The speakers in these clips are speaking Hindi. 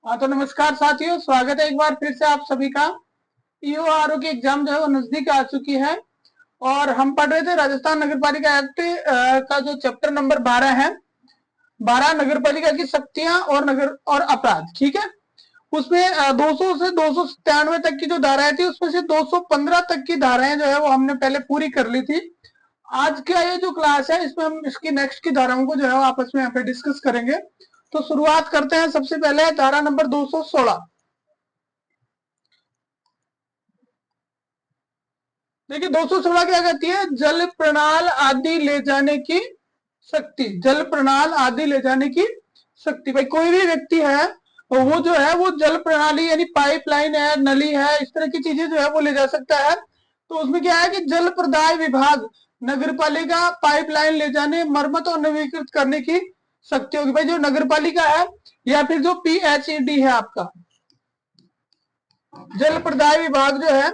हाँ तो नमस्कार साथियों, स्वागत है एक बार फिर से आप सभी का। ईओ आरओ की एग्जाम जो है वो नजदीक आ चुकी है और हम पढ़ रहे थे राजस्थान नगर पालिका एक्ट का जो चैप्टर नंबर 12 है। 12 नगर पालिका की शक्तियां और नगर और अपराध। ठीक है, उसमें 200 से 297 तक की जो धाराएं थी उसमें से 215 तक की धाराएं जो है वो हमने पहले पूरी कर ली थी। आज का ये जो क्लास है इसमें हम इसकी नेक्स्ट की धाराओं को जो है आपस में यहाँ पे डिस्कस करेंगे। तो शुरुआत करते हैं। सबसे पहले धारा नंबर 216। देखिए 216 क्या कहती है? जल प्रणाल आदि ले जाने की शक्ति। जल प्रणाल आदि ले जाने की शक्ति। भाई कोई भी व्यक्ति है तो वो जो है वो जल प्रणाली यानी पाइपलाइन है, नली है, इस तरह की चीजें जो है वो ले जा सकता है। तो उसमें क्या है कि जल प्रदाय विभाग नगर पालिका पाइपलाइन ले जाने, मरम्मत और नवीकृत करने की शक्ति होगी। भाई जो नगर पालिका है या फिर जो पीएचईडी है आपका जल प्रदाय विभाग जो है,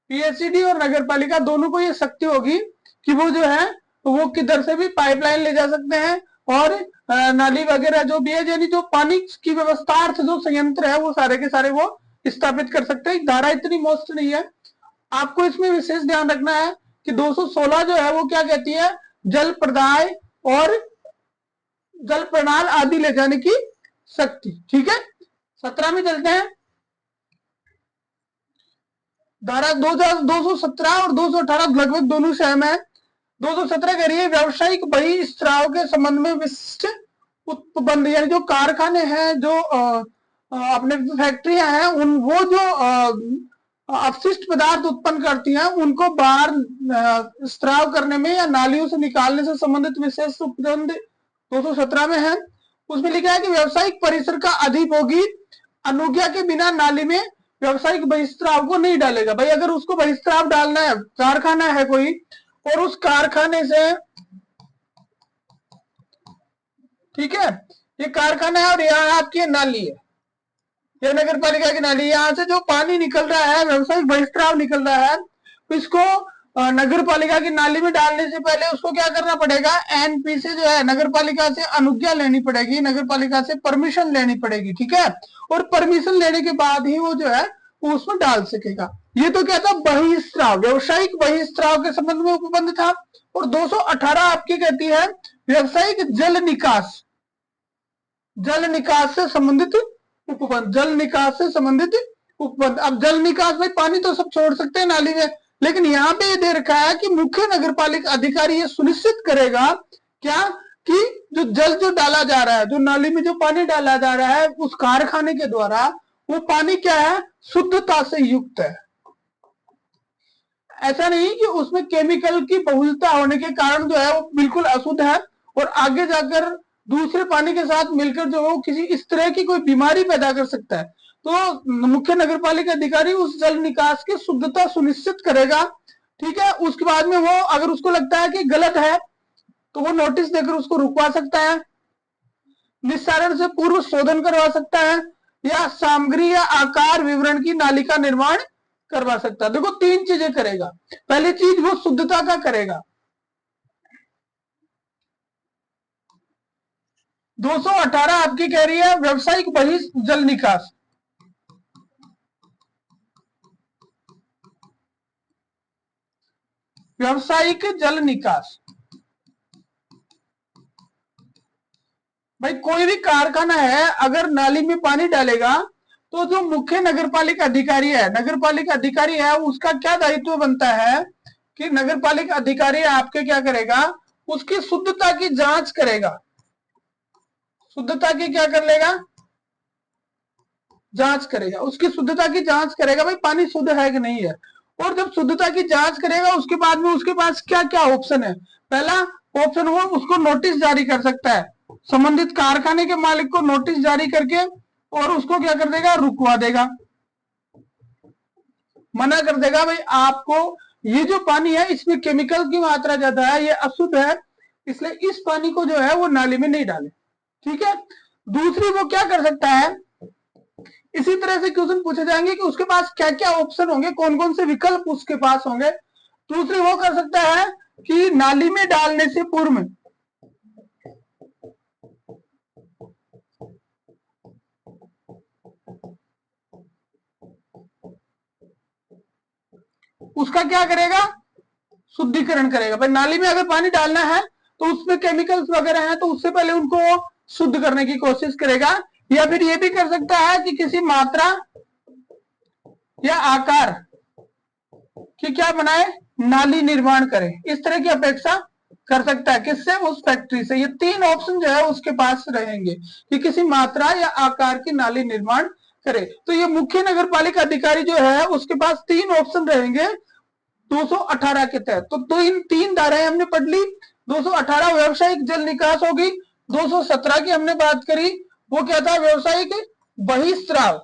पीएचईडी और नगर पालिका दोनों को ये शक्ति होगी कि वो जो है वो किधर से भी पाइपलाइन ले जा सकते हैं और नाली वगैरह जो भी है यानी जो पानी की व्यवस्थार्थ जो संयंत्र है वो सारे के सारे वो स्थापित कर सकते हैं। धारा इतनी मस्त नहीं है, आपको इसमें विशेष ध्यान रखना है कि 216 जो है वो क्या कहती है? जल प्रदाय और जल प्रणाल आदि ले जाने की शक्ति। ठीक है, 17 में चलते हैं। धारा 217 और 218 लगभग दोनों सेम है। 217 कह रही है व्यावसायिक बहिस्त्राव के संबंध में विशिष्ट उपबंध, यानी जो कारखाने हैं, जो अपने फैक्ट्रियां हैं, उन वो जो अपशिष्ट पदार्थ उत्पन्न करती हैं उनको बाहर स्त्राव करने में या नालियों से निकालने से संबंधित विशेष उपबंध 217 में है। उसमें लिखा है कि व्यावसायिक परिसर का अधिभोगी अनुज्ञा के बिना नाली में व्यावसायिक बहिस्त्राव को नहीं डालेगा। भाई अगर उसको बहिस्त्राव डालना है, कारखाना है कोई और उस कारखाने से, ठीक है, ये कारखाना है और यहाँ आपकी नाली है, ये नगर पालिका की नाली, यहाँ से जो पानी निकल रहा है, व्यावसायिक बहिस्त्राव निकल रहा है, इसको नगर पालिका की नाली में डालने से पहले उसको क्या करना पड़ेगा? एनपी से जो है नगर पालिका से अनुज्ञा लेनी पड़ेगी, नगर पालिका से परमिशन लेनी पड़ेगी। ठीक है, और परमिशन लेने के बाद ही वो जो है वो उसमें डाल सकेगा। ये तो क्या था? बहिस्त्राव, व्यावसायिक बहिस्त्राव के संबंध में उपबंध था। और 218 आपकी कहती है व्यावसायिक जल निकास, जल निकास से संबंधित उपबंध, जल निकास से संबंधित उपबंध। अब जल निकास में पानी तो सब छोड़ सकते हैं नाली में, लेकिन यहाँ पे ये दे रखा है कि मुख्य नगर पालिका अधिकारी ये सुनिश्चित करेगा क्या कि जो जल जो डाला जा रहा है, जो नाली में जो पानी डाला जा रहा है उस कारखाने के द्वारा, वो पानी क्या है? शुद्धता से युक्त है। ऐसा नहीं कि उसमें केमिकल की बहुलता होने के कारण जो है वो बिल्कुल अशुद्ध है और आगे जाकर दूसरे पानी के साथ मिलकर जो है किसी इस तरह की कोई बीमारी पैदा कर सकता है। तो मुख्य नगर पालिका अधिकारी उस जल निकास की शुद्धता सुनिश्चित करेगा। ठीक है, उसके बाद में वो अगर उसको लगता है कि गलत है तो वो नोटिस देकर उसको रुकवा सकता है, निस्सारण से पूर्व शोधन करवा सकता है, या सामग्री या आकार विवरण की नाली का निर्माण करवा सकता है। देखो 3 चीजें करेगा। पहली चीज वो शुद्धता का करेगा। 218 आपकी कह रही है व्यावसायिक बहिः जल निकास। व्यावसायिक जल निकास, भाई कोई भी कारखाना है अगर नाली में पानी डालेगा तो जो मुख्य नगर पालिका अधिकारी है, नगर पालिका अधिकारी है, उसका क्या दायित्व बनता है कि नगर पालिका अधिकारी आपके क्या करेगा? उसकी शुद्धता की जांच करेगा। शुद्धता की क्या कर लेगा? जांच करेगा, उसकी शुद्धता की जांच करेगा, भाई पानी शुद्ध है कि नहीं है। और जब शुद्धता की जांच करेगा उसके बाद में उसके पास क्या क्या ऑप्शन है? पहला ऑप्शन वो उसको नोटिस जारी कर सकता है, संबंधित कारखाने के मालिक को नोटिस जारी करके और उसको क्या कर देगा? रुकवा देगा, मना कर देगा, भाई आपको ये जो पानी है इसमें केमिकल की मात्रा ज्यादा है, ये अशुद्ध है, इसलिए इस पानी को जो है वो नाली में नहीं डाले। ठीक है, दूसरी वो क्या कर सकता है? इसी तरह से क्वेश्चन पूछे जाएंगे कि उसके पास क्या क्या ऑप्शन होंगे, कौन कौन से विकल्प उसके पास होंगे। दूसरी वो कर सकता है कि नाली में डालने से पूर्व में उसका क्या करेगा, शुद्धिकरण करेगा। भाई नाली में अगर पानी डालना है तो उसमें केमिकल्स वगैरह हैं, तो उससे पहले उनको शुद्ध करने की कोशिश करेगा। या फिर ये भी कर सकता है कि किसी मात्रा या आकार कि क्या बनाए, नाली निर्माण करे, इस तरह की अपेक्षा कर सकता है। किससे, उस फैक्ट्री से। ये तीन ऑप्शन जो है उसके पास रहेंगे कि किसी मात्रा या आकार की नाली निर्माण करे। तो ये मुख्य नगर पालिका अधिकारी जो है उसके पास तीन ऑप्शन रहेंगे 218 के तहत। तो इन तीन धाराएं हमने पढ़ ली। 218 व्यवसायिक जल निकास होगी। 217 की हमने बात करी, वो क्या था, व्यवसायिक बहिस्त्राव।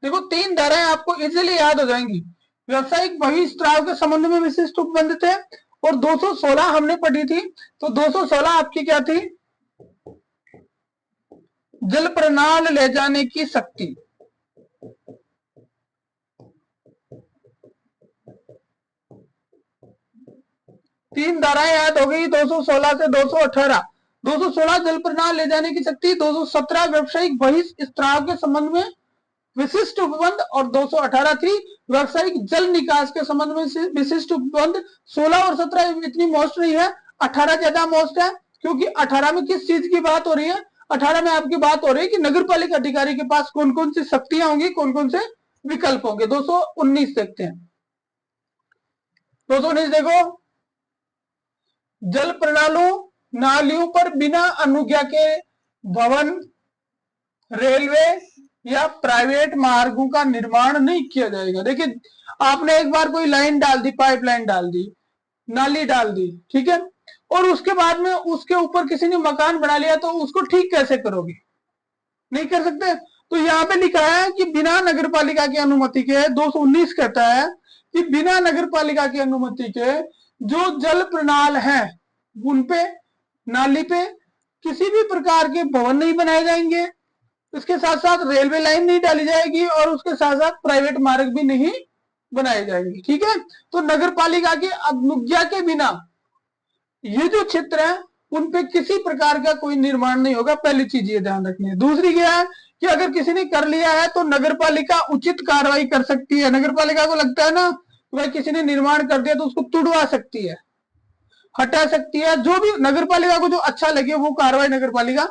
देखो तीन धाराएं आपको इजीली याद हो जाएंगी। व्यवसायिक बहिस्त्राव के संबंध में विशिष्ट उपबंध थे, और 216 हमने पढ़ी थी। तो 216 आपकी क्या थी, जल प्रणाल ले जाने की शक्ति। तीन धाराएं याद हो गई, 216 से 218। 216 जल प्रणाल ले जाने की शक्ति, 217 व्यवसायिक बहिस्त्राव के संबंध में विशिष्ट उपबंध, और 218 थी व्यवसायिक जल निकास के संबंध में विशिष्ट उपबंध। 16 और 17 इतनी मोस्ट नहीं है, 18 ज्यादा मोस्ट है, क्योंकि 18 में किस चीज की बात हो रही है, 18 में आपकी बात हो रही है कि नगर पालिका अधिकारी के पास कौन कौन सी शक्तियां होंगी, कौन कौन से विकल्प होंगे। 219 देखते हैं। 219 देखो, जल प्रणालों नालियों पर बिना अनुज्ञा के भवन, रेलवे या प्राइवेट मार्गों का निर्माण नहीं किया जाएगा। देखिए आपने एक बार कोई लाइन डाल दी, पाइपलाइन डाल दी, नाली डाल दी, ठीक है, और उसके बाद में उसके ऊपर किसी ने मकान बना लिया, तो उसको ठीक कैसे करोगे, नहीं कर सकते। तो यहाँ पे लिखा है कि बिना नगर पालिका की अनुमति के, 219 कहता है कि बिना नगर पालिका की अनुमति के जो जल प्रणाल है उनपे, नाली पे किसी भी प्रकार के भवन नहीं बनाए जाएंगे, इसके साथ साथ रेलवे लाइन नहीं डाली जाएगी, और उसके साथ साथ प्राइवेट मार्ग भी नहीं बनाए जाएंगे, ठीक है। तो नगर पालिका की अनुज्ञा के बिना ये जो क्षेत्र है उन पे किसी प्रकार का कोई निर्माण नहीं होगा। पहली चीज ये ध्यान रखनी है। दूसरी क्या है कि अगर किसी ने कर लिया है तो नगर पालिका उचित कार्रवाई कर सकती है। नगर पालिका को लगता है ना भाई किसी ने निर्माण कर दिया, तो उसको तुड़वा सकती है, हटा सकती है, जो भी नगर पालिका को जो अच्छा लगे वो कार्रवाई नगर पालिका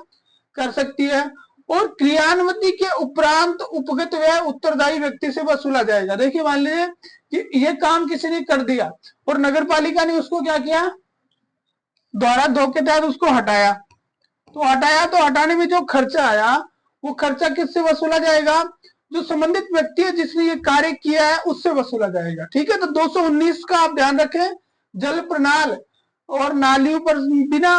कर सकती है। और क्रियान्वती के उपरांत उपगत व्यय उत्तरदायी व्यक्ति से वसूला जाएगा। देखिए मान लीजिए कि ये काम किसी ने कर दिया और नगर पालिका ने उसको क्या किया, द्वारा 2 के तहत उसको हटाया, तो हटाने में जो खर्चा आया वो खर्चा किससे वसूला जाएगा, जो संबंधित व्यक्ति है जिसने ये कार्य किया है उससे वसूला जाएगा, ठीक है। तो 219 का आप ध्यान रखें, जल प्रणाल और नालियों पर बिना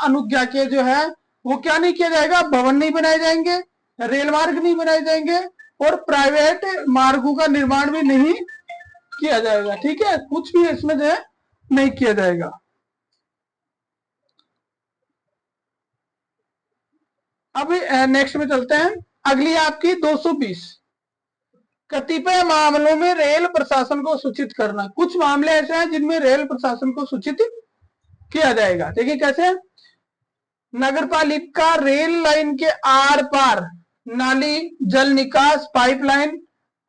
अनुज्ञा के जो है वो क्या नहीं किया जाएगा, भवन नहीं बनाए जाएंगे, रेल मार्ग नहीं बनाए जाएंगे, और प्राइवेट मार्गों का निर्माण भी नहीं किया जाएगा, ठीक है। कुछ भी इसमें जो है नहीं किया जाएगा। अब नेक्स्ट में चलते हैं। अगली आपकी 220, कतिपय मामलों में रेल प्रशासन को सूचित करना। कुछ मामले ऐसे हैं जिनमें रेल प्रशासन को सूचित किया जाएगा। देखिए कैसे, नगर पालिका रेल लाइन के आर पार नाली, जल निकास पाइपलाइन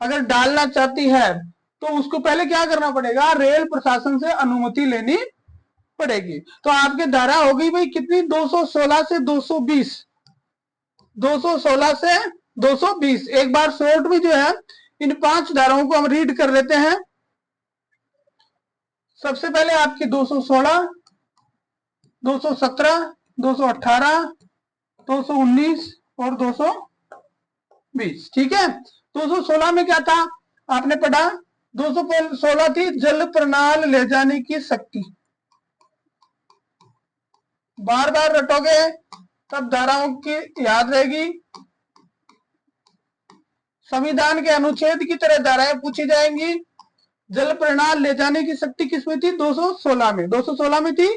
अगर डालना चाहती है तो उसको पहले क्या करना पड़ेगा, रेल प्रशासन से अनुमति लेनी पड़ेगी। तो आपके धारा हो गई भाई कितनी, 216 से 220, 216 से 220। एक बार शॉर्ट में जो है इन 5 धाराओं को हम रीड कर लेते हैं। सबसे पहले आपकी 216, 217, 218, 219 और 220, ठीक है। 216 में क्या था आपने पढ़ा, 216 थी जल प्रणाल ले जाने की शक्ति। बार बार रटोगे तब धाराओं की याद रहेगी। संविधान के अनुच्छेद की तरह धाराएं पूछी जाएंगी। जल प्रणाल ले जाने की शक्ति किसमें थी, 216 में, 216 में थी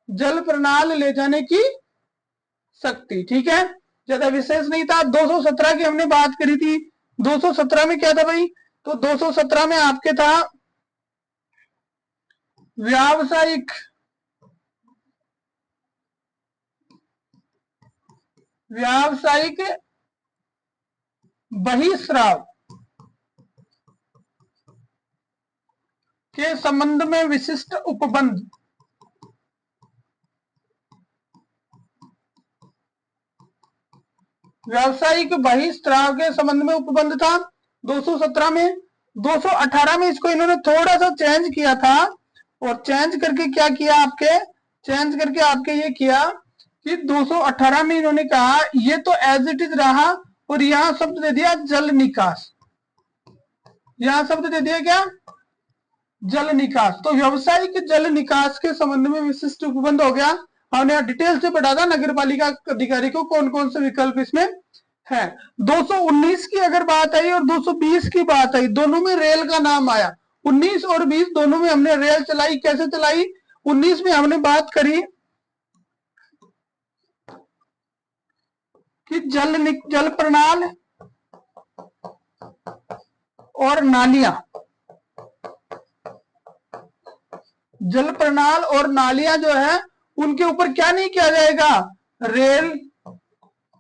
जल प्रणाल ले जाने की शक्ति, ठीक है, ज्यादा विशेष नहीं था। 217 की हमने बात करी थी, 217 में क्या था भाई, तो 217 में आपके था व्यावसायिक बहिस्राव, के संबंध में विशिष्ट उपबंध। व्यावसायिक बहिस्त्राव के संबंध में उपबंध था 217 में। 218 में इसको इन्होंने थोड़ा सा चेंज किया था, और चेंज करके क्या किया आपके ये किया कि 218 में इन्होंने कहा ये तो एज इट इज रहा, और यहां शब्द दे दिया जल निकास। यहां शब्द दे दिया क्या? जल निकास। तो व्यावसायिक जल निकास के संबंध में विशिष्ट उपबंध हो गया। हमने यहाँ डिटेल से पढ़ा था नगर पालिका अधिकारी को कौन कौन से विकल्प इसमें है। 219 की अगर बात आई और 220 की बात आई, दोनों में रेल का नाम आया। 19 और 20 दोनों में हमने रेल चलाई। कैसे चलाई? 19 में हमने बात करी कि जल प्रणाल और नालियां, जल प्रणाल और नालियां जो है उनके ऊपर क्या नहीं किया जाएगा? रेल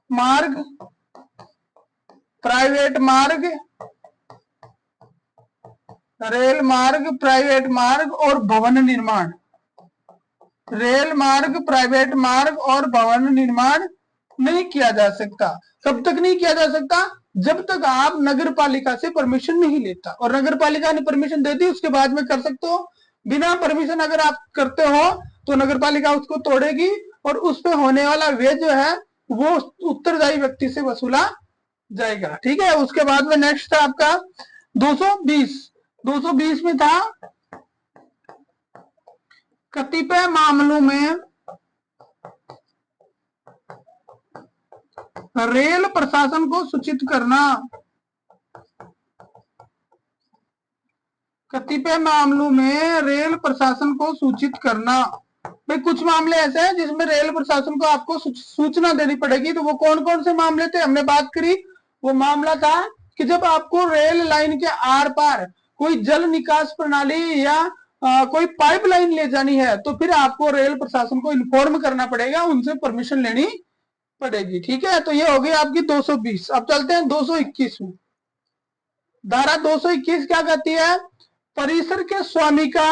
मार्ग, प्राइवेट मार्ग, रेल मार्ग, प्राइवेट मार्ग और भवन निर्माण। रेल मार्ग, प्राइवेट मार्ग और भवन निर्माण नहीं किया जा सकता। कब तक नहीं किया जा सकता? जब तक आप नगर पालिका से परमिशन नहीं लेता, और नगर पालिका ने परमिशन दे दी उसके बाद में कर सकते हो। बिना परमिशन अगर आप करते हो तो नगर पालिका उसको तोड़ेगी, और उस पे होने वाला व्यय जो है वो उत्तरदायी व्यक्ति से वसूला जाएगा। ठीक है। उसके बाद में नेक्स्ट था आपका 220। 220 में था कतिपय मामलों में रेल प्रशासन को सूचित करना। कतिपय मामलों में रेल प्रशासन को सूचित करना। भाई कुछ मामले ऐसे हैं जिसमें रेल प्रशासन को आपको सूचना देनी पड़ेगी। तो वो कौन कौन से मामले थे हमने बात करी। वो मामला था कि जब आपको रेल लाइन के आर पार कोई जल निकास प्रणाली या कोई पाइपलाइन ले जानी है, तो फिर आपको रेल प्रशासन को इन्फॉर्म करना पड़ेगा, उनसे परमिशन लेनी पड़ेगी। ठीक है। तो ये हो गई आपकी 220। अब चलते हैं 221 में। धारा 221 क्या कहती है? परिसर के स्वामी का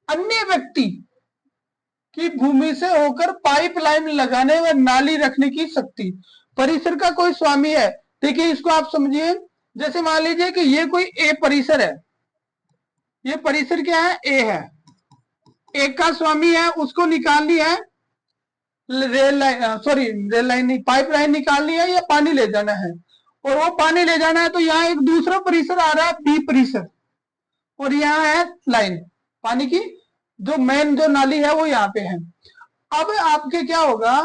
अन्य व्यक्ति की भूमि से होकर पाइपलाइन लगाने व नाली रखने की शक्ति। परिसर का कोई स्वामी है। देखिए इसको आप समझिए, जैसे मान लीजिए कि ये कोई ए परिसर है। ये परिसर क्या है? ए है। ए का स्वामी है, उसको निकालनी है रेल लाइन नहीं, पाइपलाइन निकालनी है या पानी ले जाना है। और वो पानी ले जाना है तो यहाँ एक दूसरा परिसर आ रहा है, बी परिसर, और यहाँ है लाइन पानी की, जो मेन जो नाली है वो यहाँ पे है। अब आपके क्या होगा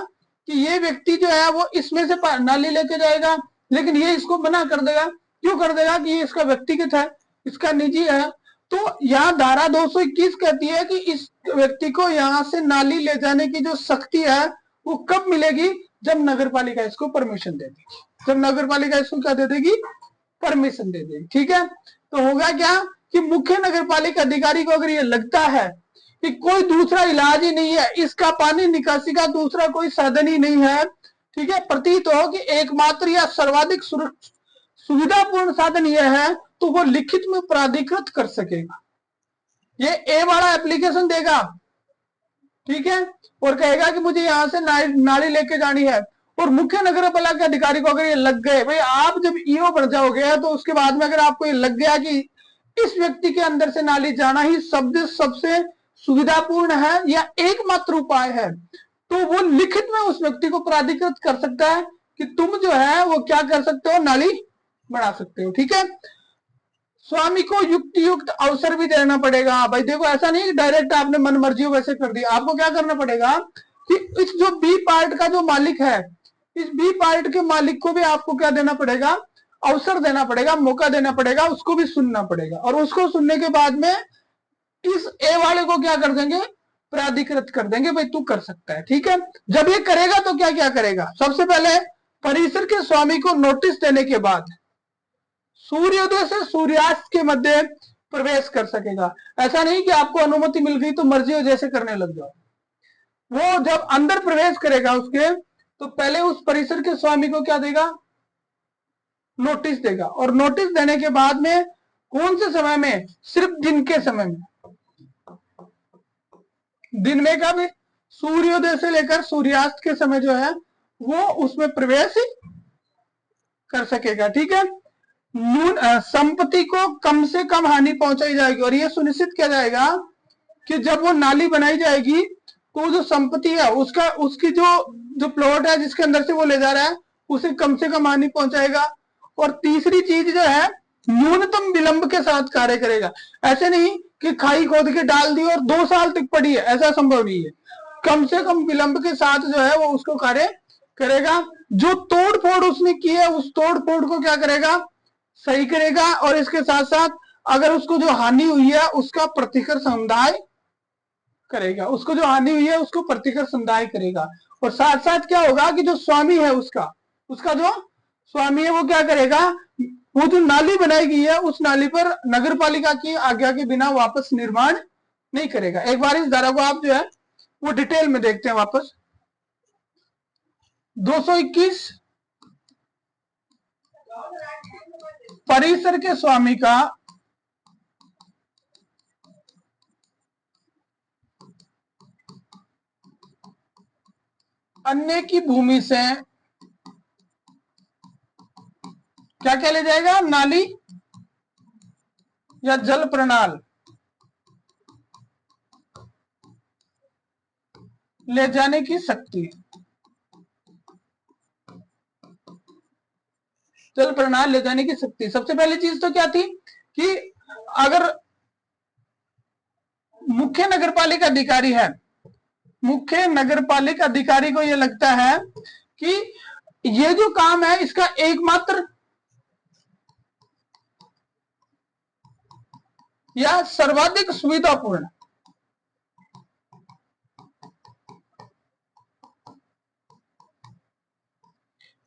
कि ये व्यक्ति जो है वो इसमें से नाली लेके जाएगा, लेकिन ये इसको मना कर देगा। क्यों कर देगा? कि ये इसका व्यक्तिगत है, इसका निजी है। तो यहाँ धारा 221 कहती है कि इस व्यक्ति को यहाँ से नाली ले जाने की जो शक्ति है वो कब मिलेगी? जब नगर पालिका इसको परमिशन दे देगी। जब नगर पालिका इसको क्या दे देगी? परमिशन दे देगी। ठीक है। तो होगा क्या कि मुख्य नगर पालिका अधिकारी को अगर ये लगता है कि कोई दूसरा इलाज ही नहीं है, इसका पानी निकासी का दूसरा कोई साधन ही नहीं है, ठीक है, प्रतीत हो कि एकमात्र या सर्वाधिक सुविधापूर्ण साधन यह है, तो वो लिखित में प्राधिकृत कर सकेगा। ये ए वाला एप्लीकेशन देगा, ठीक है, और कहेगा कि मुझे यहां से नाली लेके जानी है। और मुख्य नगर पालिका अधिकारी को अगर ये लग गए, भाई आप जब ईओ बन जाओगे तो उसके बाद में अगर आपको ये लग गया कि इस व्यक्ति के अंदर से नाली जाना ही सबसे सुविधापूर्ण है या एकमात्र उपाय है, तो वो लिखित में उस व्यक्ति को प्राधिकृत कर सकता है कि तुम जो है वो क्या कर सकते हो? नाली बना सकते हो। ठीक है। स्वामी को युक्त अवसर भी देना पड़ेगा। भाई देखो ऐसा नहीं डायरेक्ट आपने मन मर्जी वैसे कर दिया। आपको क्या करना पड़ेगा कि इस जो बी पार्ट का जो मालिक है, इस बी पार्ट के मालिक को भी आपको क्या देना पड़ेगा? अवसर देना पड़ेगा, मौका देना पड़ेगा, उसको भी सुनना पड़ेगा। और उसको सुनने के बाद में इस ए वाले को क्या कर देंगे? प्राधिकृत कर देंगे, भाई तू कर सकता है। ठीक है। जब ये करेगा तो क्या क्या करेगा? सबसे पहले परिसर के स्वामी को नोटिस देने के बाद सूर्योदय से सूर्यास्त के मध्य प्रवेश कर सकेगा। ऐसा नहीं कि आपको अनुमति मिल गई तो मर्जी हो जैसे करने लग जाओ। वो जब अंदर प्रवेश करेगा उसके, तो पहले उस परिसर के स्वामी को क्या देगा? नोटिस देगा। और नोटिस देने के बाद में कौन से समय में? सिर्फ दिन के समय में। दिन में कब? सूर्योदय से लेकर सूर्यास्त के समय जो है वो उसमें प्रवेश कर सकेगा। ठीक है। संपत्ति को कम से कम हानि पहुंचाई जाएगी और यह सुनिश्चित किया जाएगा कि जब वो नाली बनाई जाएगी तो जो संपत्ति है उसका उसकी जो प्लॉट है जिसके अंदर से वो ले जा रहा है उसे कम से कम हानि पहुंचाएगा। और तीसरी चीज जो है न्यूनतम विलंब के साथ कार्य करेगा। ऐसे नहीं कि खाई खोद के डाल दी और 2 साल तक पड़ी है, ऐसा संभव नहीं है। कम से कम विलंब के साथ जो है वो उसको कार्य करेगा। जो तोड़ फोड़ उसने की है उस तोड़ फोड़ को क्या करेगा? सही करेगा। और इसके साथ साथ अगर उसको जो हानि हुई है उसका प्रतिकर समुदाय करेगा। उसको जो हानि हुई है उसको प्रतिकर समुदाय करेगा। और साथ साथ क्या होगा कि जो स्वामी है उसका जो स्वामी है वो क्या करेगा? वो जो नाली बनाई गई है उस नाली पर नगर पालिका की आज्ञा के बिना वापस निर्माण नहीं करेगा। एक बार इस धारा को आप जो है वो डिटेल में देखते हैं वापस। 221 परिसर के स्वामी का अन्य की भूमि से क्या क्या ले जाएगा? नाली या जल प्रणाल ले जाने की शक्ति। जल प्रणाल ले जाने की शक्ति। सबसे पहली चीज तो क्या थी कि अगर मुख्य नगरपालिका अधिकारी है, मुख्य नगरपालिका अधिकारी को यह लगता है कि ये जो काम है इसका एकमात्र या सर्वाधिक सुविधापूर्ण,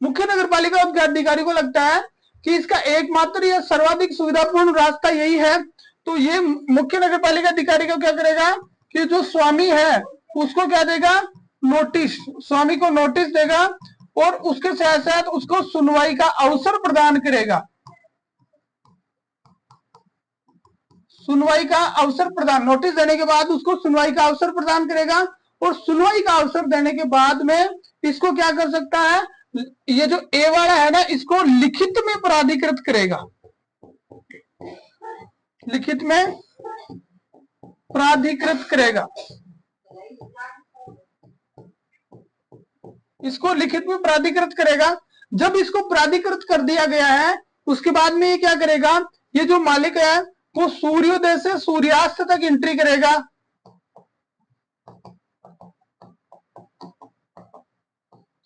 मुख्य नगरपालिका अधिकारी को लगता है कि इसका एकमात्र या सर्वाधिक सुविधापूर्ण रास्ता यही है, तो ये मुख्य नगरपालिका अधिकारी को क्या करेगा कि जो स्वामी है उसको क्या देगा? नोटिस। स्वामी को नोटिस देगा और उसके साथ साथ उसको सुनवाई का अवसर प्रदान करेगा। सुनवाई का अवसर प्रदान, नोटिस देने के बाद उसको सुनवाई का अवसर प्रदान करेगा। और सुनवाई का अवसर देने के बाद में इसको क्या कर सकता है? ये जो ए वाला है ना इसको लिखित में प्राधिकृत करेगा। लिखित में प्राधिकृत करेगा। इसको लिखित में प्राधिकृत करेगा। जब इसको प्राधिकृत कर दिया गया है उसके बाद में ये क्या करेगा? ये जो मालिक है वो सूर्योदय से सूर्यास्त तक एंट्री करेगा।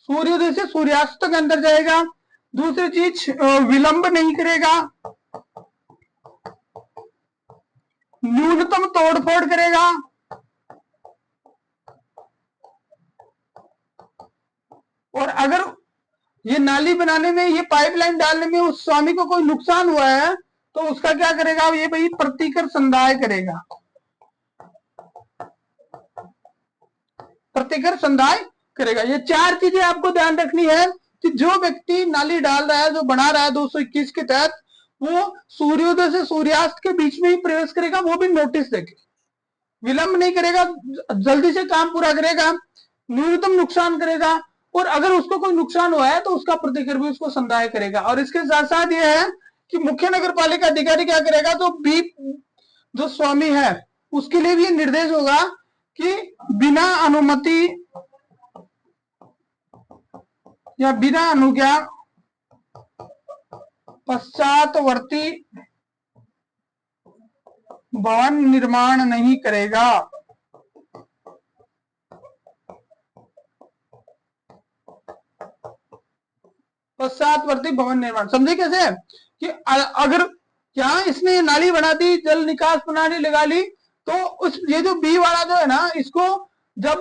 सूर्योदय से सूर्यास्त तक अंदर जाएगा। दूसरी चीज विलंब नहीं करेगा, न्यूनतम तोड़फोड़ करेगा और अगर ये नाली बनाने में, ये पाइपलाइन डालने में उस स्वामी को कोई नुकसान हुआ है तो उसका क्या करेगा? ये भाई प्रतिकर संदाय करेगा। प्रतिकर संदाय करेगा। ये 4 चीजें आपको ध्यान रखनी है कि जो व्यक्ति नाली डाल रहा है, जो बना रहा है 221 के तहत, वो सूर्योदय से सूर्यास्त के बीच में ही प्रवेश करेगा, वो भी नोटिस देके। विलंब नहीं करेगा, जल्दी से काम पूरा करेगा, न्यूनतम नुकसान करेगा और अगर उसको कोई नुकसान हुआ है तो उसका प्रतिकर भी उसको संदाय करेगा। और इसके साथ साथ यह है कि मुख्य नगरपालिका अधिकारी क्या करेगा? तो बी जो स्वामी है उसके लिए भी ये निर्देश होगा कि बिना अनुमति या बिना अनुज्ञा पश्चातवर्ती भवन निर्माण नहीं करेगा। पश्चातवर्ती भवन निर्माण समझे कैसे? कि अगर क्या इसने नाली बना दी, जल निकास प्रणाली लगा ली, तो उस ये जो बी वाला जो है ना इसको जब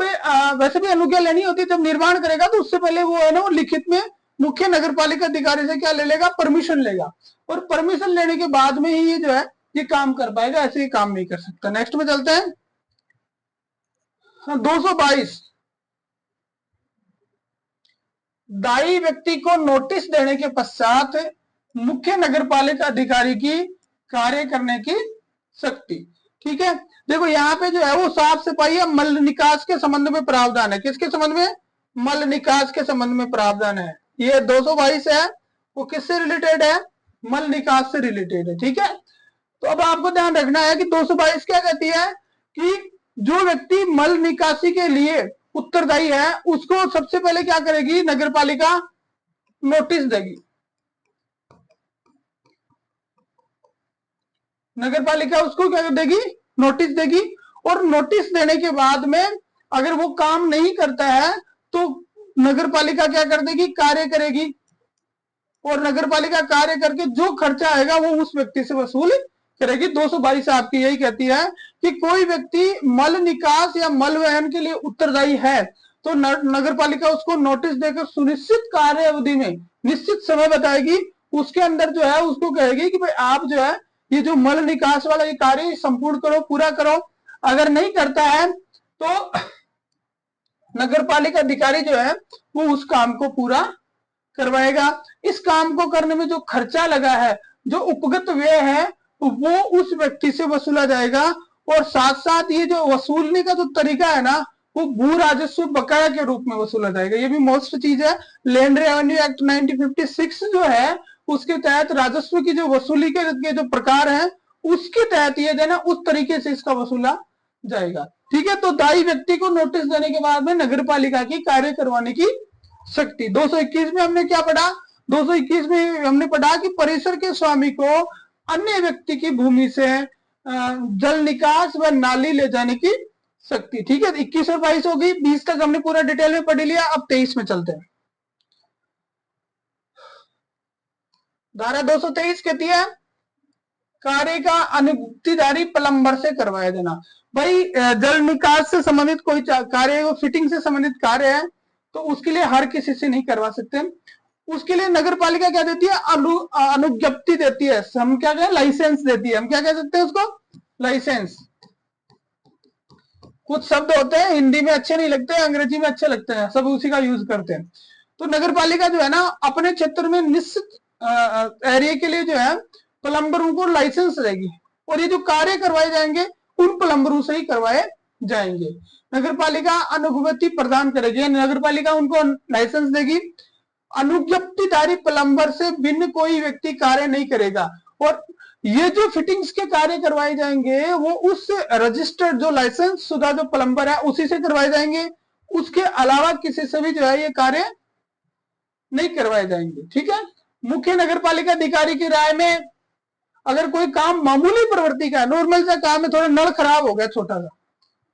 वैसे भी अनुज्ञा लेनी होती है, जब निर्माण करेगा तो उससे पहले वो है ना वो लिखित में मुख्य नगरपालिका अधिकारी से क्या ले लेगा? परमिशन लेगा। और परमिशन लेने के बाद में ही ये जो है ये काम कर पाएगा, ऐसे ही काम नहीं कर सकता। नेक्स्ट में चलते हैं। 222 दायी व्यक्ति को नोटिस देने के पश्चात मुख्य नगरपालिका अधिकारी की कार्य करने की शक्ति। ठीक है, देखो यहाँ पे जो है वो साफ सफाई है, मल निकास के संबंध में प्रावधान है। किसके संबंध में? मल निकास के संबंध में प्रावधान है। ये 222 है, वो किससे रिलेटेड है? मल निकास से रिलेटेड है। ठीक है, तो अब आपको ध्यान रखना है कि 222 क्या कहती है कि जो व्यक्ति मल निकासी के लिए उत्तरदायी है उसको सबसे पहले क्या करेगी नगर पालिका? नोटिस देगी। नगर पालिका उसको क्या देगी? नोटिस देगी। और नोटिस देने के बाद में अगर वो काम नहीं करता है तो नगर पालिका क्या कर देगी? कार्य करेगी। और नगर पालिका कार्य करके जो खर्चा आएगा वो उस व्यक्ति से वसूल करेगी। 222 आपकी यही कहती है कि कोई व्यक्ति मल निकास या मल वहन के लिए उत्तरदायी है तो नगर पालिका उसको नोटिस देकर सुनिश्चित कार्य अवधि में निश्चित समय बताएगी, उसके अंदर जो है उसको कहेगी कि भाई आप जो है ये जो मल निकास वाला ये कार्य संपूर्ण करो, पूरा करो। अगर नहीं करता है तो नगर पालिका अधिकारी जो है वो उस काम को पूरा करवाएगा। इस काम को करने में जो खर्चा लगा है, जो उपगत व्यय है, वो उस व्यक्ति से वसूला जाएगा। और साथ साथ ये जो वसूलने का जो तरीका है ना वो भू राजस्व बकाया के रूप में वसूला जाएगा। ये भी मोस्ट चीज है। लैंड रेवेन्यू एक्ट 1956 जो है उसके तहत राजस्व की जो वसूली के जो प्रकार है उसके तहत ये देना उस तरीके से इसका वसूला जाएगा। ठीक है, तो दायी व्यक्ति को नोटिस देने के बाद में नगर पालिका की कार्य करवाने की शक्ति। 221 में हमने क्या पढ़ा? 221 में हमने पढ़ा कि परिसर के स्वामी को अन्य व्यक्ति की भूमि से जल निकास व नाली ले जाने की शक्ति। ठीक है, 21 और 22 होगी। 20 तक हमने पूरा डिटेल में पढ़ लिया। अब 23 में चलते हैं। धारा 223 कहती है कार्य का अनुज्ञप्तिधारी प्लम्बर से करवाया देना। भाई जल निकास से संबंधित कोई कार्य, फिटिंग से संबंधित कार्य है तो उसके लिए हर किसी से नहीं करवा सकते। उसके लिए नगर पालिका क्या देती है? अनुज्ञप्ति देती है। हम क्या कहें? लाइसेंस देती है। हम क्या कह सकते हैं उसको? लाइसेंस। कुछ शब्द होते हैं हिंदी में अच्छे नहीं लगते, अंग्रेजी में अच्छे लगते हैं, सब उसी का यूज करते हैं। तो नगर पालिका जो है ना अपने क्षेत्र में निश्चित एरिया के लिए जो है प्लम्बरों को लाइसेंस देगी और ये जो कार्य करवाए जाएंगे उन प्लम्बरों से ही करवाए जाएंगे। नगर पालिका अनुज्ञप्ति प्रदान करेगी, नगर पालिका उनको लाइसेंस देगी। अनुज्ञप्तिधारी प्लम्बर से भिन्न कोई व्यक्ति कार्य नहीं करेगा और ये जो फिटिंग्स के कार्य करवाए जाएंगे वो उस रजिस्टर्ड जो लाइसेंस शुदा जो प्लम्बर है उसी से करवाए जाएंगे। उसके अलावा किसी से भी जो है ये कार्य नहीं करवाए जाएंगे। ठीक है, मुख्य नगर पालिका अधिकारी की राय में अगर कोई काम मामूली प्रवृत्ति का, नॉर्मल सा काम है, थोड़ा नल खराब हो गया छोटा सा,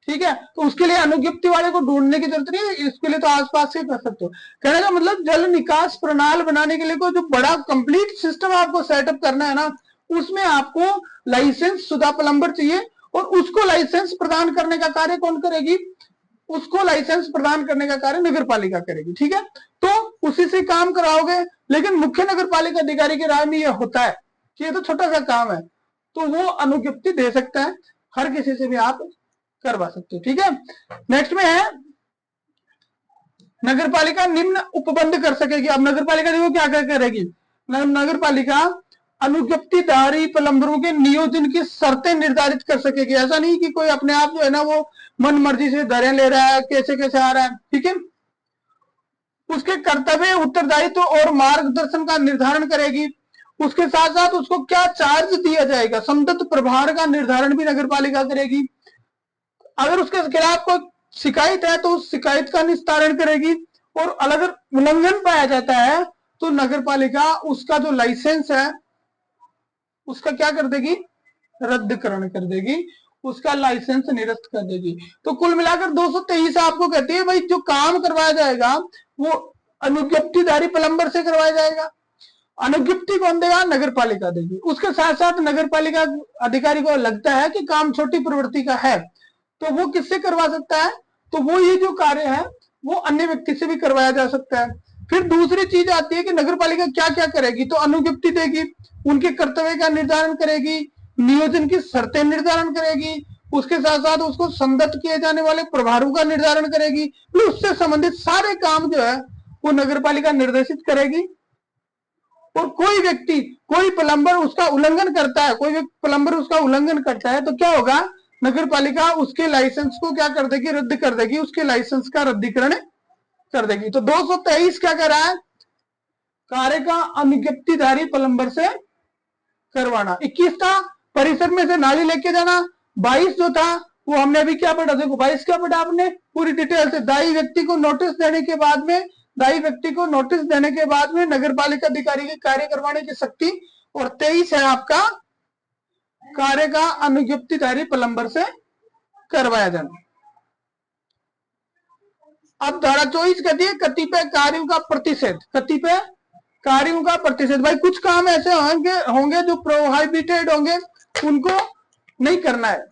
ठीक है, तो उसके लिए अनुज्ञप्ति वाले को ढूंढने की जरूरत नहीं है, इसके लिए तो आसपास से कर सकते हो। कहने का मतलब जल निकास प्रणाली बनाने के लिए कोई जो बड़ा कंप्लीट सिस्टम आपको सेटअप करना है ना उसमें आपको लाइसेंस शुदा प्लम्बर चाहिए और उसको लाइसेंस प्रदान करने का कार्य कौन करेगी? उसको लाइसेंस प्रदान करने का कार्य नगर पालिका करेगी। ठीक है, तो उसी से काम कराओगे। लेकिन मुख्य नगर पालिका अधिकारी की राय में यह होता है कि ये तो छोटा सा काम है तो वो अनुज्ञप्ति दे सकता है, हर किसी से भी आप करवा सकते हो। ठीक है, नेक्स्ट में है नगर पालिका निम्न उपबंध कर सकेगी। अब नगर पालिका देखो क्या क्या करेगी। नगर पालिका अनुज्ञप्तिधारी प्लम्बरों के नियोजन की शर्तें निर्धारित कर सकेगी। ऐसा नहीं कि कोई अपने आप जो है ना वो मन मर्जी से दरें ले रहा है, कैसे कैसे आ रहा है। ठीक है, उसके कर्तव्य, उत्तरदायित्व और मार्गदर्शन का निर्धारण करेगी। उसके साथ साथ उसको क्या चार्ज दिया जाएगा, संबद्ध प्रभार का निर्धारण भी नगर पालिका करेगी। अगर उसके खिलाफ कोई शिकायत है तो उस शिकायत का निस्तारण करेगी और अगर उल्लंघन पाया जाता है तो नगर पालिका उसका जो लाइसेंस है उसका क्या कर देगी? रद्दकरण कर देगी, उसका लाइसेंस निरस्त कर देगी। तो कुल मिलाकर 223 आपको कहती है भाई जो काम करवाया जाएगा वो अनुज्ञप्तिधारी प्लम्बर से करवाया जाएगा। अनुज्ञप्ति कौन देगा? नगर पालिका देगी। उसके साथ साथ नगर पालिका अधिकारी को लगता है कि काम छोटी प्रवृत्ति का है तो वो किससे करवा सकता है? तो वो ये जो कार्य है वो अन्य व्यक्ति से भी करवाया जा सकता है। फिर दूसरी चीज आती है कि नगर पालिका क्या क्या करेगी। तो अनुज्ञप्ति देगी, उनके कर्तव्य का निर्धारण करेगी, नियोजन की शर्तें निर्धारण करेगी, उसके साथ साथ उसको संदत्त किए जाने वाले प्रभारों का निर्धारण करेगी, फिर उससे संबंधित सारे काम जो है वो नगर पालिका निर्देशित करेगी और कोई व्यक्ति, कोई प्लम्बर उसका उल्लंघन करता है, कोई प्लम्बर उसका उल्लंघन करता है, तो क्या होगा, नगर पालिका उसके लाइसेंस को क्या कर देगी, रद्द कर देगी, उसके लाइसेंस का रद्दीकरण कर देगी। तो 223 क्या कर रहा है, कार्य का अनुज्ञप्तिधारी प्लम्बर से करवाना। 21 था परिसर में से नाली लेके जाना। 22 जो था वो हमने अभी क्या पढ़ा, देखो 22 क्या पढ़ा आपने पूरी डिटेल से, दायी व्यक्ति को नोटिस देने के बाद में, दायी व्यक्ति को नोटिस देने के बाद में नगर पालिका अधिकारी के कार्य करवाने की शक्ति। और 23 है आपका कार्य का अनुज्ञप्तिधारी प्लम्बर से करवाया जाना। अब धारा 24 कहती है कतिपय कार्यों का प्रतिषेध, कतिपय कार्यों का प्रतिषेध। भाई कुछ काम ऐसे होंगे जो प्रोहिबिटेड होंगे, उनको नहीं करना है।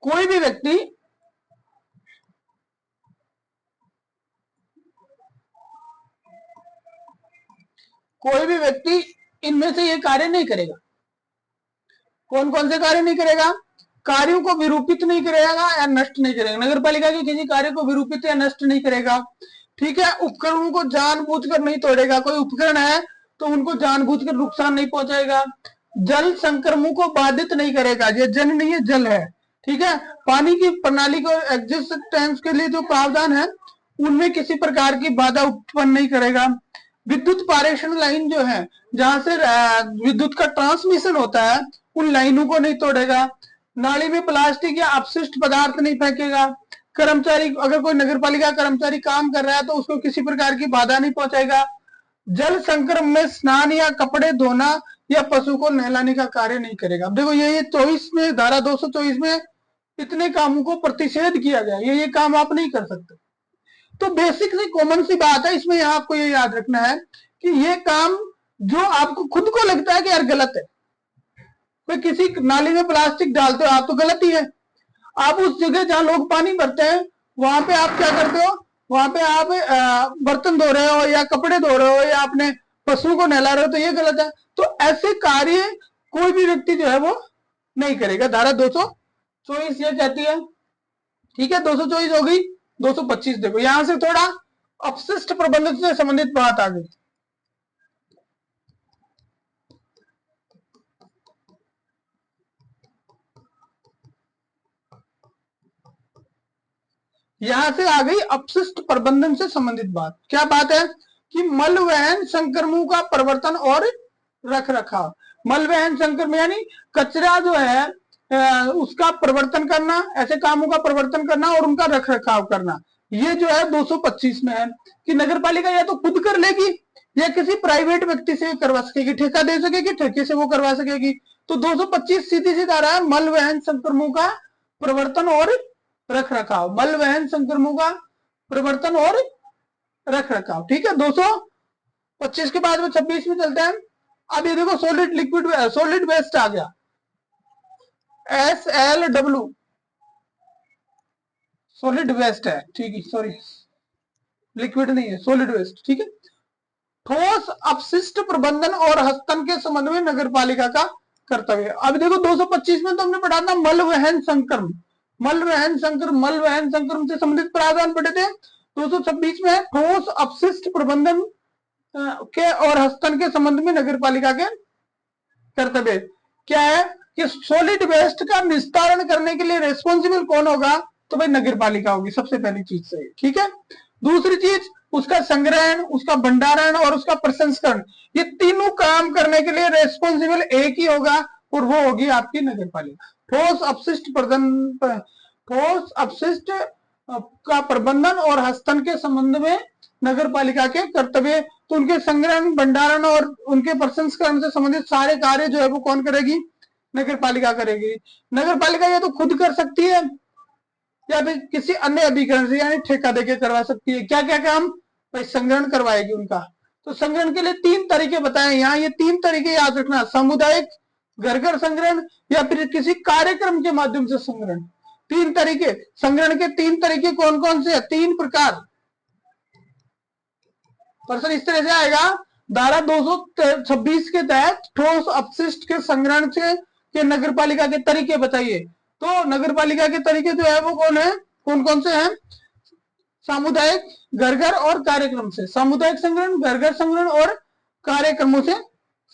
कोई भी व्यक्ति इनमें से ये कार्य नहीं करेगा। कौन कौन से कार्य नहीं करेगा, कार्यों को विरूपित नहीं करेगा या नष्ट नहीं करेगा। नगर पालिका के किसी कार्य को विरूपित या नष्ट नहीं करेगा। ठीक है, उपकरणों को जानबूझकर नहीं तोड़ेगा, कोई उपकरण है तो उनको जानबूझकर नुकसान नहीं पहुंचाएगा। जल संक्रमण को बाधित नहीं करेगा, ये जन नहीं है जल है। ठीक है, पानी की प्रणाली को एग्जिस्टेंस के लिए जो प्रावधान है उनमें किसी प्रकार की बाधा उत्पन्न नहीं करेगा। विद्युत पारेषण लाइन जो है, जहां से विद्युत का ट्रांसमिशन होता है, उन लाइनों को नहीं तोड़ेगा। नाली में प्लास्टिक या अपशिष्ट पदार्थ नहीं फेंकेगा। कर्मचारी, अगर कोई नगर पालिका कर्मचारी काम कर रहा है तो उसको किसी प्रकार की बाधा नहीं पहुंचाएगा। जल संक्रमण में स्नान या कपड़े धोना या पशु को नहलाने का कार्य नहीं करेगा। अब देखो ये 24 में, धारा 224 में इतने कामों को प्रतिषेध किया गया, ये काम आप नहीं कर सकते। तो बेसिक सी कॉमन सी बात है इसमें, आपको ये याद रखना है कि ये काम जो आपको खुद को लगता है कि यार गलत है, कोई किसी नाली में प्लास्टिक डालते हो आप तो गलत ही है। आप उस जगह जहां लोग पानी भरते हैं वहां पे आप क्या करते हो, वहां पे आप बर्तन धो रहे हो या कपड़े धो रहे हो या अपने पशु को नहला रहे हो, तो ये गलत है। तो ऐसे कार्य कोई भी व्यक्ति जो है वो नहीं करेगा। धारा 224 ये कहती है। ठीक है, 224 हो गई। 225 देखो, यहां से थोड़ा अपशिष्ट प्रबंधन से संबंधित बात आ गई। यहां से आ गई अपशिष्ट प्रबंधन से संबंधित बात। क्या बात है कि मल वहन संक्रमणों का प्रवर्तन और रख रखाव। मल वहन संक्रमण यानी कचरा जो है उसका प्रवर्तन करना, ऐसे कामों का प्रवर्तन करना और उनका रख रखाव करना। ये जो है 225 में है कि नगर पालिका या तो खुद कर लेगी या किसी प्राइवेट व्यक्ति से करवा सकेगी, ठेका दे सकेगी, ठेके से वो करवा सकेगी। तो 225 सीधी सी धारा है मल वहन संक्रमणों का प्रवर्तन और रख रखाव। मल वहन संक्रमणों का प्रवर्तन और रख रखाव। ठीक है, 225 के बाद में 26 में चलते हैं। अब ये देखो सॉलिड लिक्विड सॉलिड वेस्ट आ गया, SLW सॉलिड वेस्ट है। ठीक है, सॉरी लिक्विड नहीं है, सॉलिड वेस्ट। ठीक है, ठोस अपशिष्ट प्रबंधन और हस्तन के संबंध में नगर पालिका का कर्तव्य। अब देखो 225 में तो हमने पढ़ा था मल वहन संक्रमण, मल वहन संक्रमण से संबंधित प्रावधान पढ़े थे। 226 में ठोस अपशिष्ट प्रबंधन के और हस्तन के संबंध में नगर पालिका के कर्तव्य क्या है कि सॉलिड वेस्ट का निस्तारण करने के लिए रेस्पॉन्सिबल कौन होगा, तो भाई नगर पालिका होगी, सबसे पहली चीज से। ठीक है, दूसरी चीज उसका संग्रहण, उसका भंडारण और उसका प्रसंस्करण, ये तीनों काम करने के लिए रेस्पॉन्सिबल एक ही होगा और वो होगी आपकी नगर पालिका। ठोस अपशिष्ट का प्रबंधन और हस्तन के संबंध में नगर पालिका के कर्तव्य। तो उनके संग्रहण, भंडारण और उनके प्रसंस्करण से संबंधित सारे कार्य जो है वो कौन करेगी, नगर पालिका करेगी। नगर पालिका या तो खुद कर सकती है या फिर किसी अन्य अभिकरण से यानी ठेका देके करवा सकती है। क्या क्या काम, भाई संग्रहण करवाएगी उनका। तो संग्रहण के लिए 3 तरीके बताए यहाँ, ये 3 तरीके याद रखना, सामुदायिक, घर घर संग्रहण या फिर किसी कार्यक्रम के माध्यम से संग्रहण। 3 तरीके संग्रहण के, 3 तरीके कौन कौन से, 3 प्रकार। प्रश्न इस तरह से आएगा, धारा 226 के तहत ठोस अपशिष्ट के संग्रहण से के नगर पालिका के तरीके बताइए। तो नगर पालिका के तरीके जो है वो कौन कौन से हैं? सामुदायिक, घर घर और कार्यक्रम से। सामुदायिक संग्रहण, घर घर संग्रहण और कार्यक्रमों से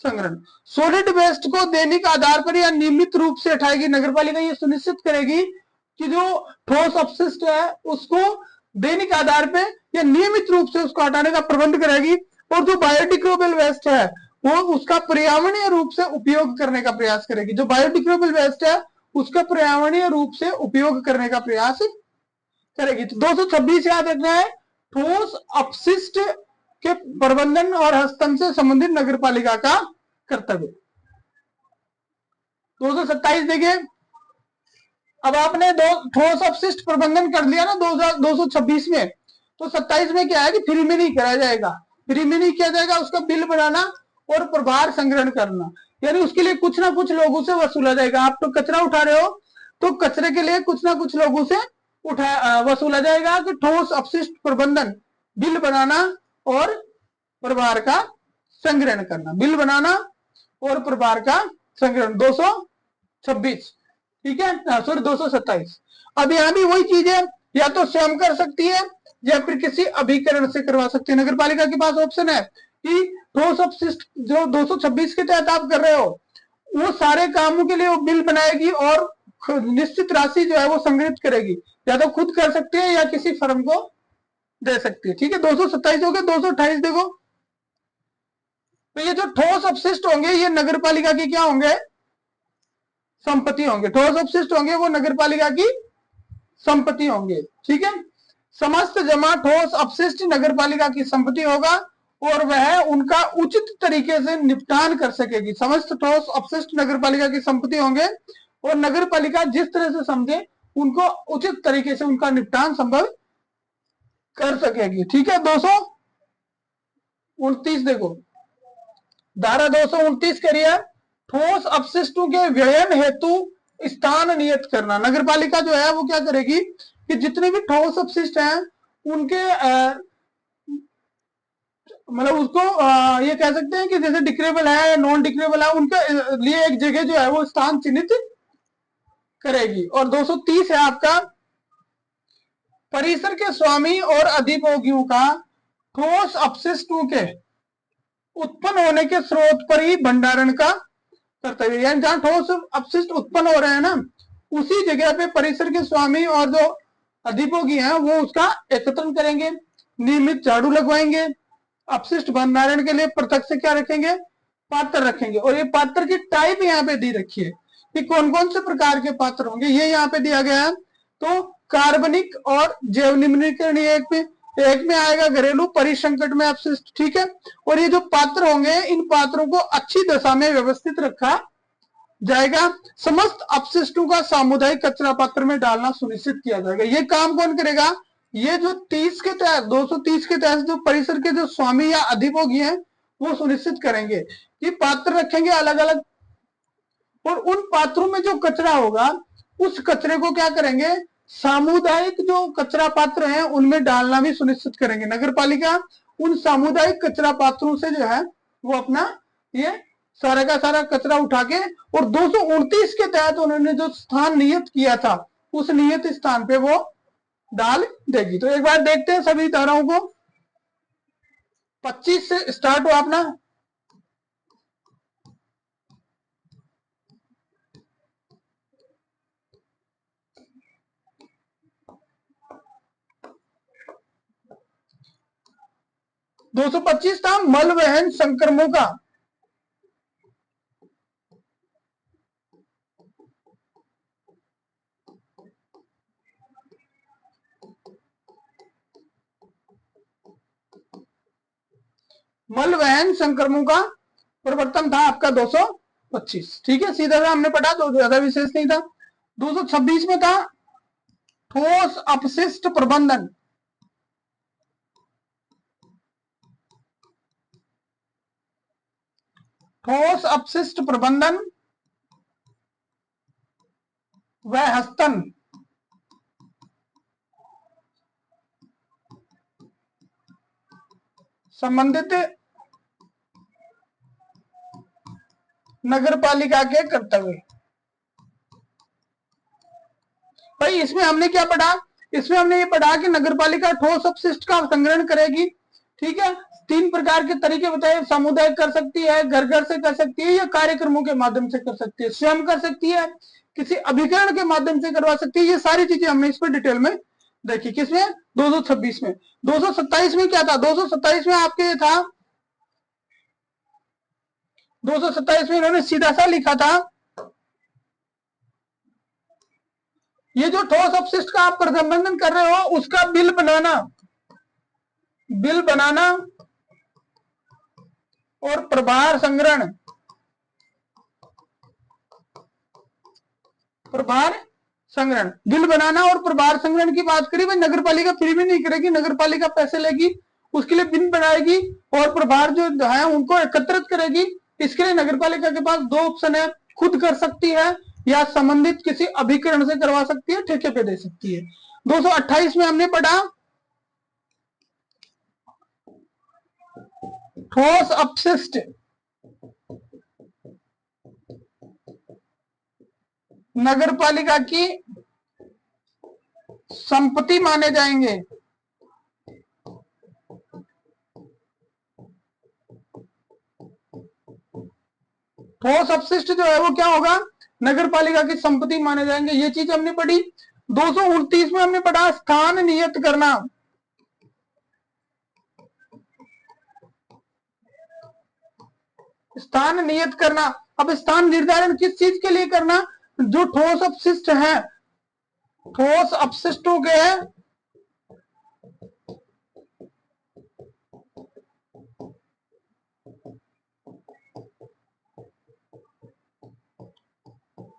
संग्रहण। सॉलिड वेस्ट को दैनिक आधार पर या नियमित रूप से हटाएगी नगर पालिका। ये सुनिश्चित करेगी कि जो ठोस अपशिष्ट है उसको दैनिक आधार पे या नियमित रूप से उसको हटाने का प्रबंध करेगी। और जो बायोडिग्रेडेबल वेस्ट है वो उसका पर्यावरणीय रूप से उपयोग करने का प्रयास करेगी। जो बायोडिग्रेडेबल वेस्ट है उसका पर्यावरणीय रूप से उपयोग करने का प्रयास करेगी। तो 226 याद रखना है, ठोस अपशिष्ट के प्रबंधन और हस्तांतरण से संबंधित नगर पालिका का कर्तव्य। 227 देखिए, अब आपने दो ठोस अपशिष्ट प्रबंधन कर लिया ना 226 में, तो 27 में क्या है कि फ्री में नहीं करा जाएगा। फ्री में नहीं किया जाएगा, उसका बिल बनाना और प्रभार संग्रहण करना, यानी उसके लिए कुछ ना कुछ लोगों से वसूला जाएगा। आप तो कचरा उठा रहे हो तो कचरे के लिए कुछ ना कुछ लोगों से वसूला जाएगा। कि ठोस अपशिष्ट प्रबंधन, बिल बनाना और प्रभार का संग्रहण करना। बिल बनाना और प्रभार का संग्रहण 226, ठीक है, सॉरी 227। अब यहां भी वही चीज है, या तो स्वयं कर सकती है या फिर किसी अभिकरण से करवा सकती है। नगर पालिका के पास ऑप्शन है कि ठोस अपशिष्ट जो 226 के तहत आप कर रहे हो वो सारे कामों के लिए वो बिल बनाएगी और निश्चित राशि जो है वो संग्रहित करेगी। या तो खुद कर सकती है या किसी फर्म को दे सकती है। ठीक है, 227 हो गया। 228 देखो, तो ये जो ठोस अपशिष्ट होंगे ये नगर पालिका की क्या होंगे? संपत्ति होंगे। ठोस अपशिष्ट होंगे वो नगर पालिका की संपत्ति होंगे। ठीक है, समस्त जमा ठोस अपशिष्ट नगर पालिका की संपत्ति होगा और वह उनका उचित तरीके से निपटान कर सकेगी। समस्त ठोस अपशिष्ट नगर पालिका की संपत्ति होंगे और नगर पालिका जिस तरह से समझे उनको उचित तरीके से उनका निपटान संभव कर सकेगी। ठीक है, 229 देखो, धारा 229 करिए, ठोस अपशिष्टों के व्ययन हेतु स्थान नियत करना। नगर पालिका जो है वो क्या करेगी कि जितने भी ठोस अपशिष्ट हैं उनके मतलब उसको ये कह सकते हैं कि जैसे डिक्रेबल है या नॉन डिक्रेबल है उनके लिए एक जगह जो है वो स्थान चिन्हित करेगी। और 230 है आपका, परिसर के स्वामी और अधिभोगियों का ठोस अपशिष्टों के उत्पन्न होने के स्रोत पर ही भंडारण का कर्तव्य। यानी जहां ठोस अपशिष्ट उत्पन्न हो रहे हैं ना उसी जगह पे परिसर के स्वामी और जो अधिभोगी हैं वो उसका एकत्रण करेंगे, नियमित झाड़ू लगवाएंगे, अपशिष्ट भंडारण के लिए पृथक से क्या रखेंगे? पात्र रखेंगे। और ये पात्र की टाइप यहाँ पे दी रखी है कि कौन कौन से प्रकार के पात्र होंगे, ये यहाँ पे दिया गया है। तो कार्बनिक और जैव निम्नीकरणीय एक में आएगा घरेलू परिसंकट में अपशिष्ट। ठीक है, और ये जो पात्र होंगे इन पात्रों को अच्छी दशा में व्यवस्थित रखा जाएगा। समस्त अपशिष्टों का सामुदायिक कचरा पात्र में डालना सुनिश्चित किया जाएगा। ये काम कौन करेगा? ये जो 30 के तहत 230 के तहत जो परिसर के जो स्वामी या अधिभोगी हैं वो सुनिश्चित करेंगे कि पात्र रखेंगे अलग अलग, और उन पात्रों में जो कचरा होगा उस कचरे को क्या करेंगे? सामुदायिक जो कचरा पात्र हैं उनमें डालना भी सुनिश्चित करेंगे। नगर पालिका उन सामुदायिक कचरा पात्रों से जो है वो अपना ये सारा का सारा कचरा उठा के, और 229 के तहत उन्होंने जो स्थान नियत किया था उस नियत स्थान पे वो डाल देगी। तो एक बार देखते हैं सभी धाराओं को। 25 से स्टार्ट हो अपना। दो 225 था मल वहन संक्रमणों का। मल वहन संक्रमणों का प्रवर्तन था आपका 225। ठीक है, सीधा सा हमने पढ़ा तो ज्यादा विशेष नहीं था। 226 में था ठोस अपशिष्ट प्रबंधन। ठोस अपशिष्ट प्रबंधन व हस्तन संबंधित नगर पालिका के कर्तव्य। भाई इसमें हमने क्या पढ़ा, इसमें हमने ये पढ़ा कि नगर पालिका ठोस अपशिष्ट का संग्रहण करेगी। ठीक है, 3 प्रकार के तरीके बताए, सामुदायिक कर सकती है, घर घर से कर सकती है, या कार्यक्रमों के माध्यम से कर सकती है, स्वयं कर सकती है, किसी अभिकरण के माध्यम से करवा सकती है। ये सारी चीजें हमने इस पर डिटेल में देखी। किसमें? 226 में। 227 में क्या था? 227 में आपके ये था, 227 में इन्होंने सीधा सा लिखा था, ये जो ठोस अपशिष्ट का आप प्रबंधन कर रहे हो उसका बिल बनाना, बिल बनाना और प्रभार संग्रहण, प्रभार संग्रहण, बिल बनाना और प्रभार संग्रहण की बात करी। भाई नगर पालिका फ्री में नहीं करेगी, नगर पालिका पैसे लेगी, उसके लिए बिल बनाएगी और प्रभार जो है उनको एकत्रित करेगी। इसके लिए नगर पालिका के पास 2 ऑप्शन है, खुद कर सकती है या संबंधित किसी अभिकरण से करवा सकती है, ठेके पे दे सकती है। 228 में हमने पढ़ा ठोस अपशिष्ट नगर पालिका की संपत्ति माने जाएंगे। ठोस अपशिष्ट जो है वो क्या होगा? नगर पालिका की संपत्ति माने जाएंगे। ये चीज हमने पढ़ी। 229 में हमने पढ़ा स्थान नियत करना। स्थान नियत करना। अब स्थान निर्धारण किस चीज के लिए करना? जो ठोस अपशिष्ट है, ठोस अपशिष्टों के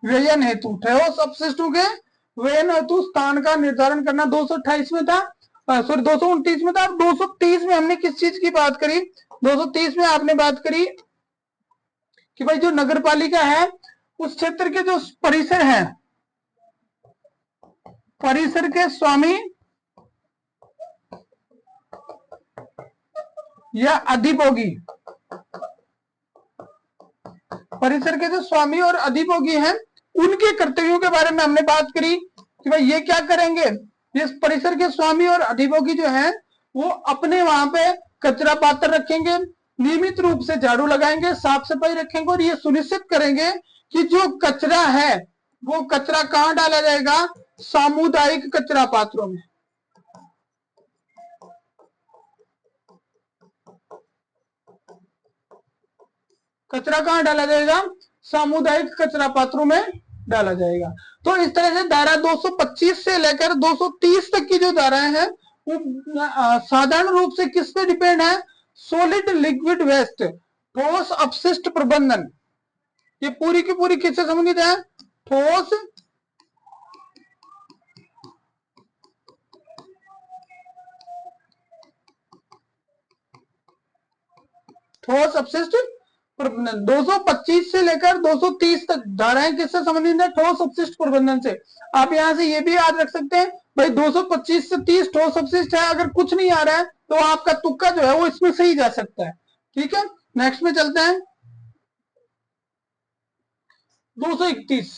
व्ययन हेतु, ठोस अपशिष्टों के व्ययन हेतु स्थान का निर्धारण करना 228 में था, सॉरी 229 में था। 230 में हमने किस चीज की बात करी? 230 में आपने बात करी कि भाई जो नगर पालिका है उस क्षेत्र के जो परिसर है, परिसर के स्वामी या अधिभोगी, परिसर के जो स्वामी और अधिभोगी हैं उनके कर्तव्यों के बारे में हमने बात करी कि भाई ये क्या करेंगे। इस परिसर के स्वामी और अधिभोगी जो हैं वो अपने वहां पे कचरा पात्र रखेंगे, नियमित रूप से झाड़ू लगाएंगे, साफ सफाई रखेंगे और ये सुनिश्चित करेंगे कि जो कचरा है वो कचरा कहां डाला जाएगा? सामुदायिक कचरा पात्रों में। कचरा कहां डाला जाएगा? सामुदायिक कचरा पात्रों में डाला जाएगा। तो इस तरह से धारा 225 से लेकर 230 तक की जो धाराएं हैं वो साधारण रूप से किस पे डिपेंड है? सॉलिड लिक्विड वेस्ट, ठोस अपशिष्ट प्रबंधन। ये पूरी की पूरी किससे संबंधित है? ठोस ठोस अपशिष्ट प्रबंधन। 225 से लेकर 230 तक धाराएं किससे संबंधित है? ठोस अपशिष्ट प्रबंधन से। आप यहां से ये भी याद रख सकते हैं भाई 225 से 30 ठोस अपशिष्ट है, अगर कुछ नहीं आ रहा है तो आपका तुक्का जो है वो इसमें सही जा सकता है। ठीक है, नेक्स्ट में चलते हैं। 231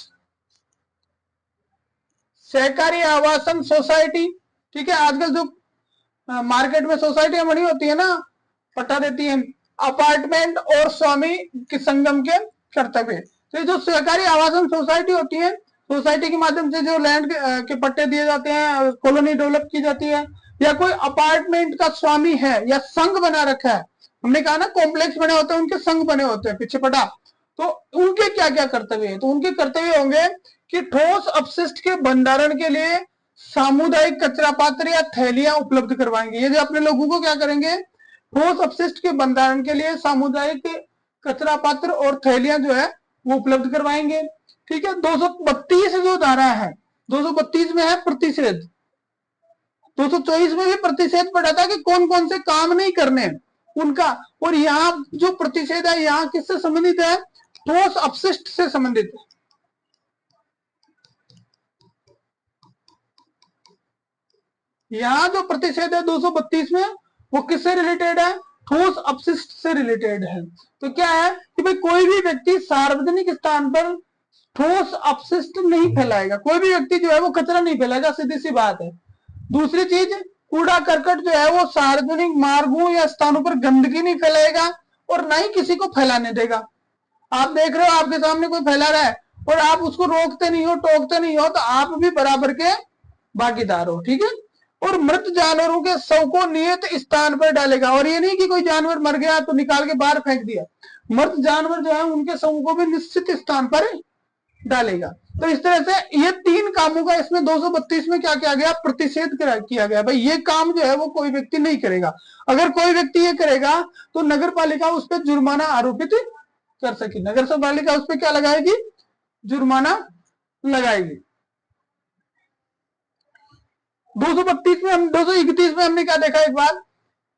सहकारी आवासन सोसाइटी। ठीक है, आजकल जो मार्केट में सोसाइटियां बनी होती है ना, पट्टा देती है, अपार्टमेंट और स्वामी के संगम के कर्तव्य। तो ये जो सहकारी आवासन सोसाइटी होती है, सोसाइटी के माध्यम से जो लैंड के पट्टे दिए जाते हैं, कॉलोनी डेवलप की जाती है, या कोई अपार्टमेंट का स्वामी है या संघ बना रखा है, हमने कहा ना कॉम्प्लेक्स बने होते हैं उनके संघ बने होते हैं, पीछे पटा, तो उनके क्या क्या कर्तव्य है? तो उनके कर्तव्य होंगे कि ठोस अपशिष्ट के भंडारण के लिए सामुदायिक कचरा पात्र या थैलियां उपलब्ध करवाएंगे। ये जो अपने लोगों को क्या करेंगे? ठोस अपशिष्ट के भंडारण के लिए सामुदायिक कचरा पात्र और थैलियां जो है वो उपलब्ध करवाएंगे। ठीक है, 232 जो धारा है, 232 में है प्रतिषेध। 224 में भी प्रतिषेध पड़ा था कि कौन कौन से काम नहीं करने उनका, और यहाँ जो प्रतिषेध है यहाँ किससे संबंधित है? ठोस अपशिष्ट से संबंधित है। यहाँ जो प्रतिषेध है 232 में वो किससे रिलेटेड है? ठोस अपशिष्ट से रिलेटेड है। तो क्या है कि भाई कोई भी व्यक्ति सार्वजनिक स्थान पर ठोस अपशिष्ट नहीं फैलाएगा, कोई भी व्यक्ति जो है वो कचरा नहीं फैलाएगा, सीधी सी बात है। दूसरी चीज, कूड़ा करकट जो है वो सार्वजनिक मार्गों या स्थानों पर गंदगी नहीं फैलाएगा और ना ही किसी को फैलाने देगा। आप देख रहे हो आपके सामने कोई फैला रहा है और आप उसको रोकते नहीं हो, टोकते नहीं हो, तो आप भी बराबर के भागीदार हो, ठीक है। और मृत जानवरों के शव को नियत स्थान पर डालेगा, और ये नहीं कि कोई जानवर मर गया तो निकाल के बाहर फेंक दिया, मृत जानवर जो है उनके शव को भी निश्चित स्थान पर डालेगा। तो इस तरह से ये 3 कामों का इसमें 232 में क्या किया गया, प्रतिषेध किया गया। भाई ये काम जो है वो कोई व्यक्ति नहीं करेगा। अगर कोई व्यक्ति ये करेगा तो नगर पालिका उस पर जुर्माना आरोपित कर सके, नगर पालिका उस पर क्या लगाएगी, जुर्माना लगाएगी। 232 में हम 231 में हमने क्या देखा एक बार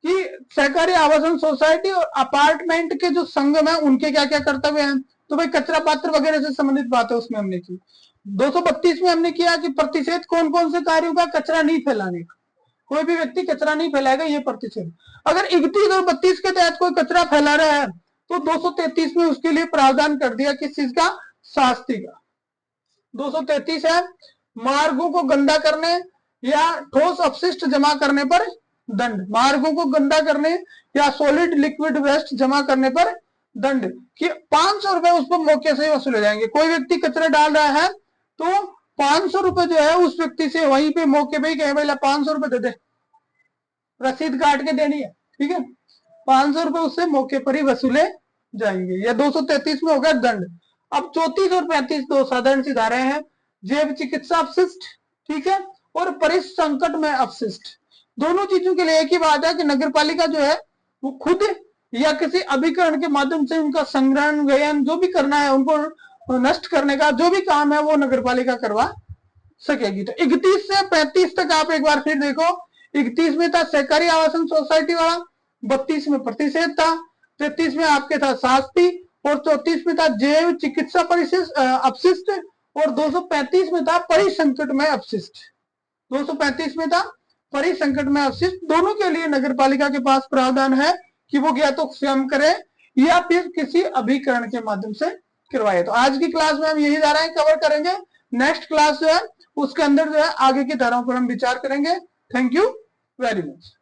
कि सहकारी आवासन सोसाइटी और अपार्टमेंट के जो संगम है उनके क्या क्या कर्तव्य हैं। तो भाई कचरा पात्र वगैरह से संबंधित बात है उसमें हमने की। 232 में हमने किया कि प्रतिषेध कौन कौन से कार्यों का, कचरा नहीं फैलाने का, कोई भी व्यक्ति कचरा नहीं फैलाएगा, ये प्रतिषेध। अगर 31 और 32 के तहत कोई कचरा फैला रहा है तो 233 में उसके लिए प्रावधान कर दिया किस चीज का, शास्ति का। 233 है मार्गों को गंदा करने या ठोस अपशिष्ट जमा करने पर दंड, मार्गों को गंदा करने या सॉलिड लिक्विड वेस्ट जमा करने पर दंड, कि 500 रुपए उस पर मौके से वसूले जाएंगे। कोई व्यक्ति कचरा डाल रहा है तो 500 रुपए जो है उस व्यक्ति से वहीं पे मौके पे ही कहे भाई 500 रुपए दे दे, रसीद काट के देनी है, ठीक है। 500 रुपए उससे मौके पर ही वसूले जाएंगे। या 233 में हो गया दंड। अब 34 और 35 दो साधारण सी धाराएं हैं, जैव चिकित्सा अपशिष्ट, ठीक है, और परिसंकट में अपशिष्ट। दोनों चीजों के लिए एक ही बात है कि नगर पालिका जो है वो खुद या किसी अभिकरण के माध्यम से उनका संग्रहण व्ययन जो भी करना है, उनको नष्ट करने का जो भी काम है वो नगर पालिका करवा सकेगी। तो 31 से 35 तक आप एक बार फिर देखो, 31 में था सहकारी आवासन सोसाइटी वाला, 32 में प्रतिषेध था, 33 में आपके था शास्ति, और 34 में था जैव चिकित्सा अपशिष्ट, और 235 में था परिसंकट में अपशिष्ट। 235 में था परिसंकट में अपशिष्ट। दोनों के लिए नगर पालिका के पास प्रावधान है कि वो या तो स्वयं करे या फिर किसी अभिकरण के माध्यम से करवाए। तो आज की क्लास में हम यही धाराएं कवर करेंगे। नेक्स्ट क्लास जो है उसके अंदर जो है आगे की धाराओं पर हम विचार करेंगे। Thank you very much.